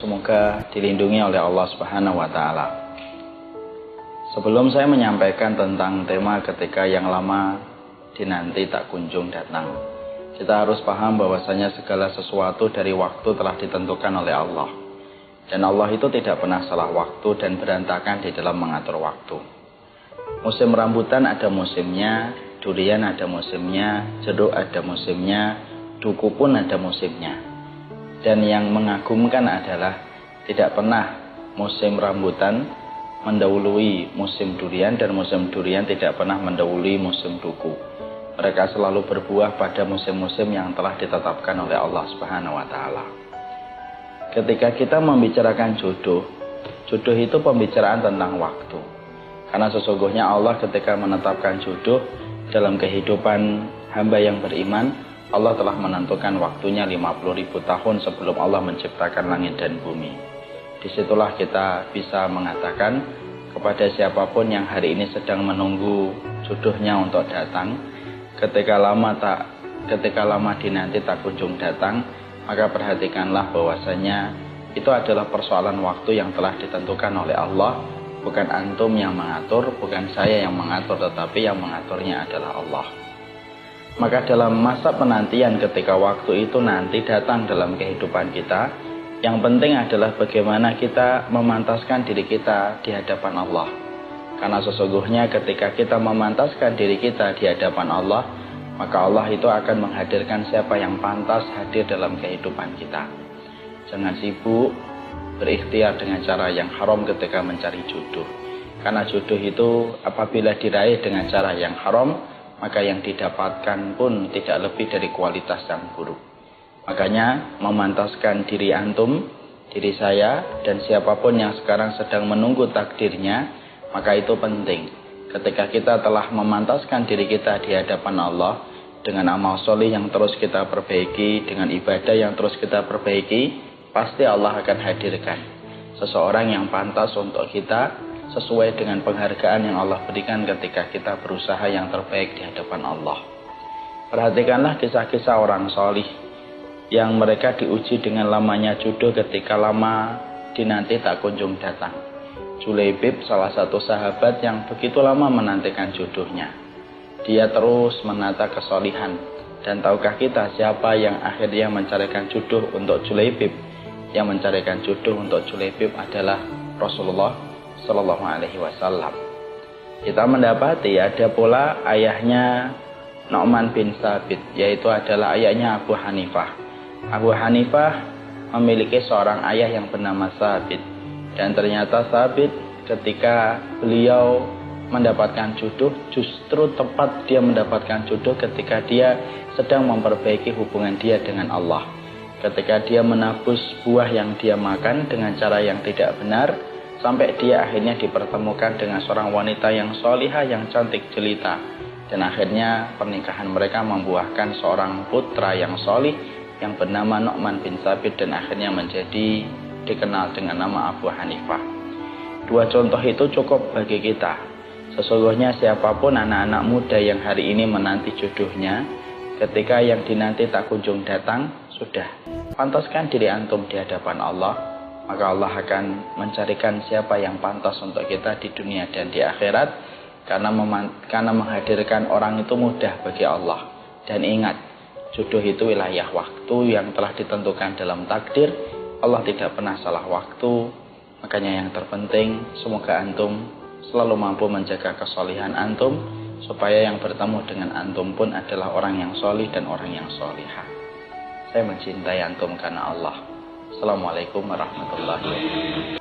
Semoga dilindungi oleh Allah Subhanahu wa Ta'ala. Sebelum saya menyampaikan tentang tema ketika yang lama dinanti tak kunjung datang, kita harus paham bahwasanya segala sesuatu dari waktu telah ditentukan oleh Allah. Dan Allah itu tidak pernah salah waktu dan berantakan di dalam mengatur waktu. Musim rambutan ada musimnya, durian ada musimnya, jeruk ada musimnya, duku pun ada musimnya. Dan yang mengagumkan adalah tidak pernah musim rambutan mendahului musim durian dan musim durian tidak pernah mendahului musim duku. Mereka selalu berbuah pada musim-musim yang telah ditetapkan oleh Allah Subhanahu wa Ta'ala. Ketika kita membicarakan jodoh, jodoh itu pembicaraan tentang waktu. Karena sesungguhnya Allah ketika menetapkan jodoh dalam kehidupan hamba yang beriman, Allah telah menentukan waktunya 50.000 tahun sebelum Allah menciptakan langit dan bumi. Disitulah kita bisa mengatakan kepada siapapun yang hari ini sedang menunggu jodohnya untuk datang, ketika lama dinanti tak kunjung datang, maka perhatikanlah bahwasanya itu adalah persoalan waktu yang telah ditentukan oleh Allah. Bukan antum yang mengatur, bukan saya yang mengatur, tetapi yang mengaturnya adalah Allah. Maka dalam masa penantian ketika waktu itu nanti datang dalam kehidupan kita, yang penting adalah bagaimana kita memantaskan diri kita di hadapan Allah. Karena sesungguhnya ketika kita memantaskan diri kita di hadapan Allah, maka Allah itu akan menghadirkan siapa yang pantas hadir dalam kehidupan kita. Jangan sibuk berikhtiar dengan cara yang haram ketika mencari jodoh. Karena jodoh itu apabila diraih dengan cara yang haram, maka yang didapatkan pun tidak lebih dari kualitas yang buruk. Makanya memantaskan diri antum, diri saya, dan siapapun yang sekarang sedang menunggu takdirnya, maka itu penting. Ketika kita telah memantaskan diri kita di hadapan Allah, dengan amal soleh yang terus kita perbaiki, dengan ibadah yang terus kita perbaiki, pasti Allah akan hadirkan seseorang yang pantas untuk kita, sesuai dengan penghargaan yang Allah berikan ketika kita berusaha yang terbaik di hadapan Allah. Perhatikanlah kisah-kisah orang solih yang mereka diuji dengan lamanya jodoh ketika lama dinanti tak kunjung datang. Julaibib salah satu sahabat yang begitu lama menantikan jodohnya. Dia terus menata kesolihan. Dan tahukah kita siapa yang akhirnya mencarikan jodoh untuk Julaibib? Yang mencarikan jodoh untuk Julaibib adalah Rasulullah Sallallahu Alaihi Wasallam. Kita mendapati ada pula ayahnya Nu'man bin Thabit, yaitu adalah ayahnya Abu Hanifah. Abu Hanifah memiliki seorang ayah yang bernama Thabit, dan ternyata Thabit ketika beliau mendapatkan jodoh, justru tepat dia mendapatkan jodoh ketika dia sedang memperbaiki hubungan dia dengan Allah. Ketika dia menabus buah yang dia makan dengan cara yang tidak benar, sampai dia akhirnya dipertemukan dengan seorang wanita yang solihah, yang cantik jelita. Dan akhirnya pernikahan mereka membuahkan seorang putra yang solih yang bernama Nu'man bin Thabit, dan akhirnya menjadi dikenal dengan nama Abu Hanifah. Dua contoh itu cukup bagi kita. Sesungguhnya siapapun anak-anak muda yang hari ini menanti jodohnya, ketika yang dinanti tak kunjung datang, sudah pantaskan diri antum di hadapan Allah, maka Allah akan mencarikan siapa yang pantas untuk kita di dunia dan di akhirat. Karena menghadirkan orang itu mudah bagi Allah. Dan ingat, jodoh itu wilayah waktu yang telah ditentukan dalam takdir. Allah tidak pernah salah waktu. Makanya yang terpenting, semoga antum selalu mampu menjaga kesolihan antum, supaya yang bertemu dengan antum pun adalah orang yang solih dan orang yang solihah. Saya mencintai antum karena Allah. Assalamualaikum warahmatullahi wabarakatuh.